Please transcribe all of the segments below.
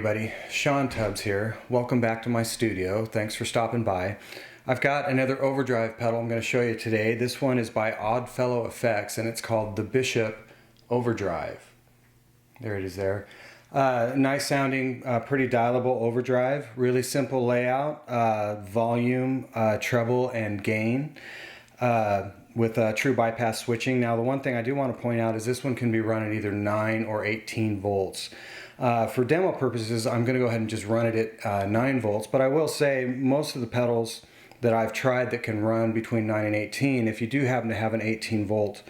everybody, Shawn here. Welcome back to my studio. Thanks for stopping by. I've got another Overdrive pedal I'm going to show you today. This one is by Oddfellow Effects and it's called the Bishop Overdrive. There it is there. Nice sounding, pretty dialable overdrive. Really simple layout, volume, treble, and gain. With true bypass switching. Now the one thing I do want to point out is this one can be run at either 9 or 18 volts. For demo purposes, I'm going to go ahead and just run it at 9 volts, but I will say most of the pedals that I've tried that can run between 9 and 18, if you do happen to have an 18 volt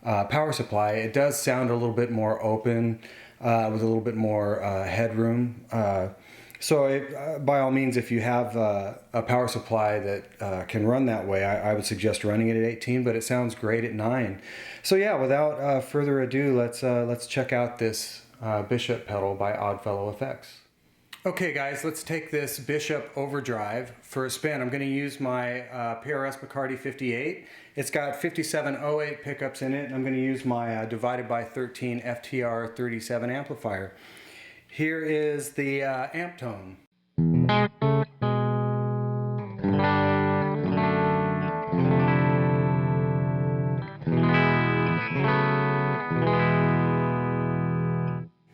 power supply, it does sound a little bit more open with a little bit more headroom. So by all means, if you have a power supply that can run that way, I would suggest running it at 18, but it sounds great at 9. So yeah, without further ado, let's check out this Bishop pedal by Oddfellow Effects. Okay guys, let's take this Bishop Overdrive for a spin. I'm going to use my PRS McCarty 58. It's got 5708 pickups in it, and I'm going to use my divided by 13 FTR 37 amplifier. Here is the amp tone.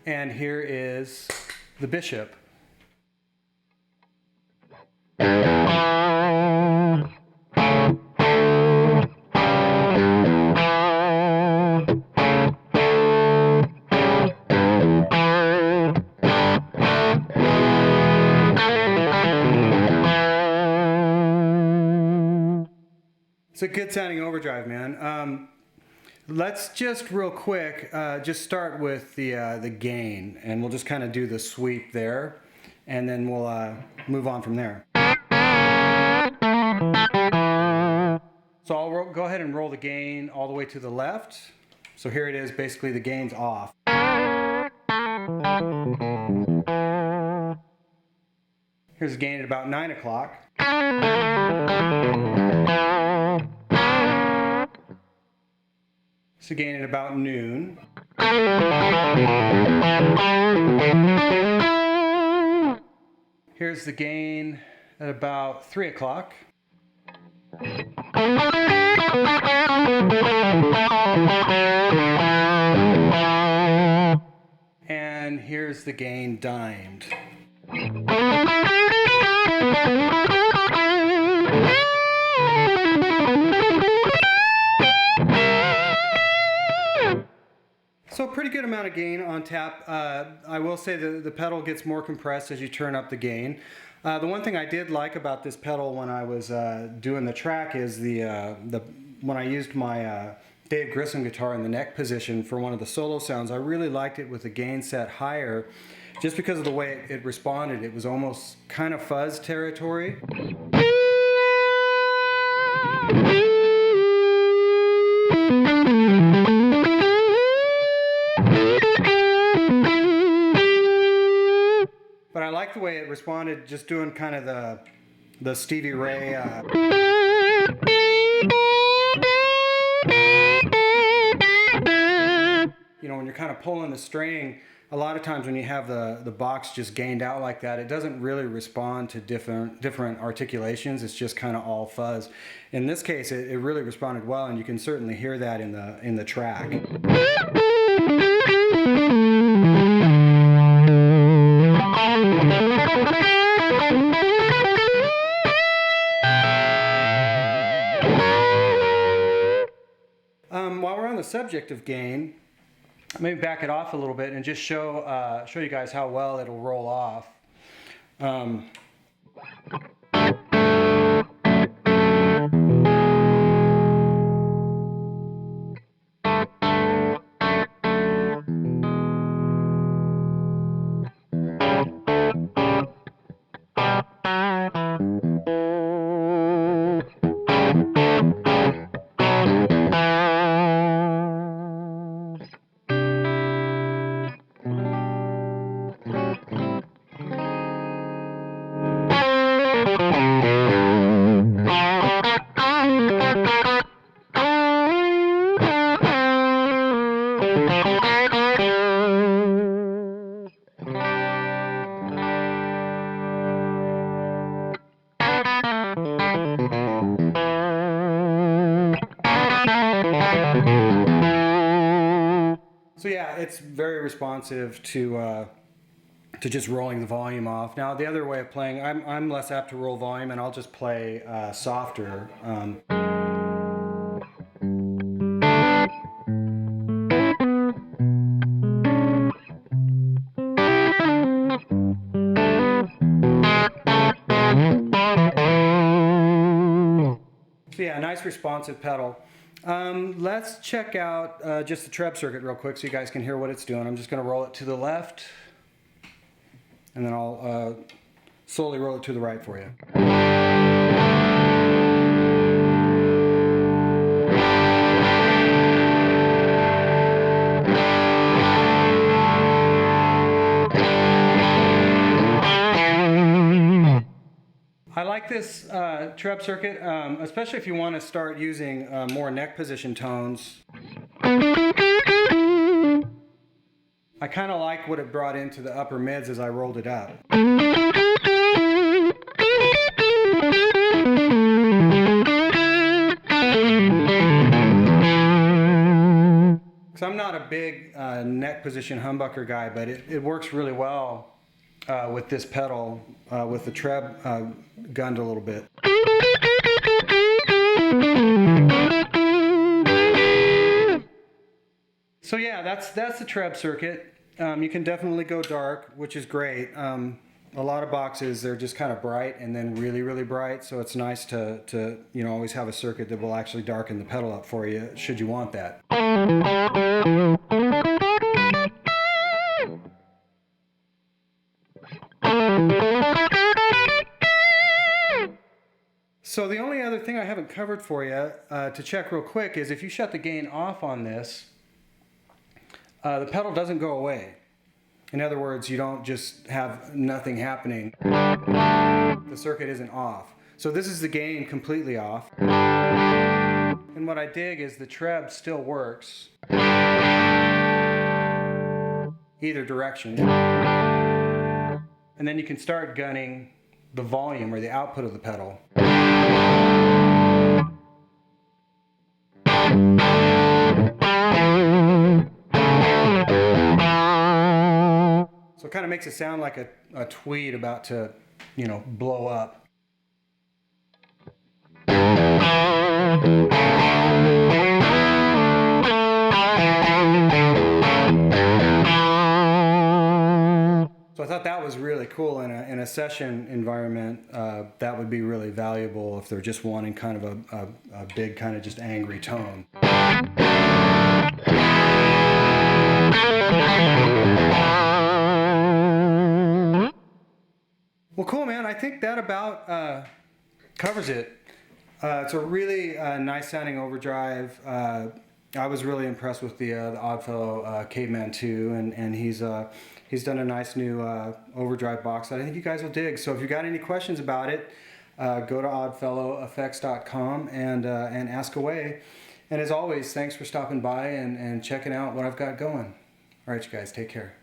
And here is the Bishop. It's a good sounding overdrive, man. Let's just real quick just start with the gain, and we'll just kind of do the sweep there, and then we'll move on from there. So I'll go ahead and roll the gain all the way to the left. So here it is, basically the gain's off. Here's the gain at about 9 o'clock. So gain at about noon. Here's the gain at about 3 o'clock. And here's the gain dimed. So a pretty good amount of gain on tap. I will say that the pedal gets more compressed as you turn up the gain. The one thing I did like about this pedal when I was doing the track is when I used my Dave Grissom guitar in the neck position for one of the solo sounds, I really liked it with the gain set higher just because of the way it responded. It was almost kind of fuzz territory. But I like the way it responded, just doing kind of the Stevie Ray. You know, when you're kind of pulling the string, a lot of times when you have the box just gained out like that, it doesn't really respond to different articulations. It's just kind of all fuzz. In this case, it really responded well, and you can certainly hear that in the track. While we're on the subject of gain, maybe back it off a little bit and just show you guys how well it'll roll off. So yeah, it's very responsive to just rolling the volume off. Now the other way of playing, I'm less apt to roll volume, and I'll just play softer. So yeah, nice responsive pedal. Let's check out just the treb circuit real quick so you guys can hear what it's doing. I'm just going to roll it to the left, and then I'll slowly roll it to the right for you. I like this treb circuit, especially if you want to start using more neck position tones. I kind of like what it brought into the upper mids as I rolled it up. Because I'm not a big neck position humbucker guy, but it works really well with this pedal, with the treb gunned a little bit. So yeah, that's the treb circuit. You can definitely go dark, which is great. A lot of boxes, they're just kind of bright and then really, really bright. So it's nice to always have a circuit that will actually darken the pedal up for you, should you want that. So the only other thing I haven't covered for you to check real quick is if you shut the gain off on this, the pedal doesn't go away. In other words, you don't just have nothing happening. The circuit isn't off. So this is the gain completely off. And what I dig is the treb still works either direction. And then you can start gunning the volume or the output of the pedal. So it kind of makes it sound like a tweed about to, blow up. So I thought that was really cool in a session environment. That would be really valuable if they're just wanting kind of a big kind of just angry tone. Well, cool, man. I think that about covers it. It's a really nice sounding overdrive. I was really impressed with the Oddfellow Caveman 2, and he's done a nice new overdrive box that I think you guys will dig. So if you got any questions about it, go to oddfelloweffects.com and ask away. And as always, thanks for stopping by and checking out what I've got going. All right, you guys, take care.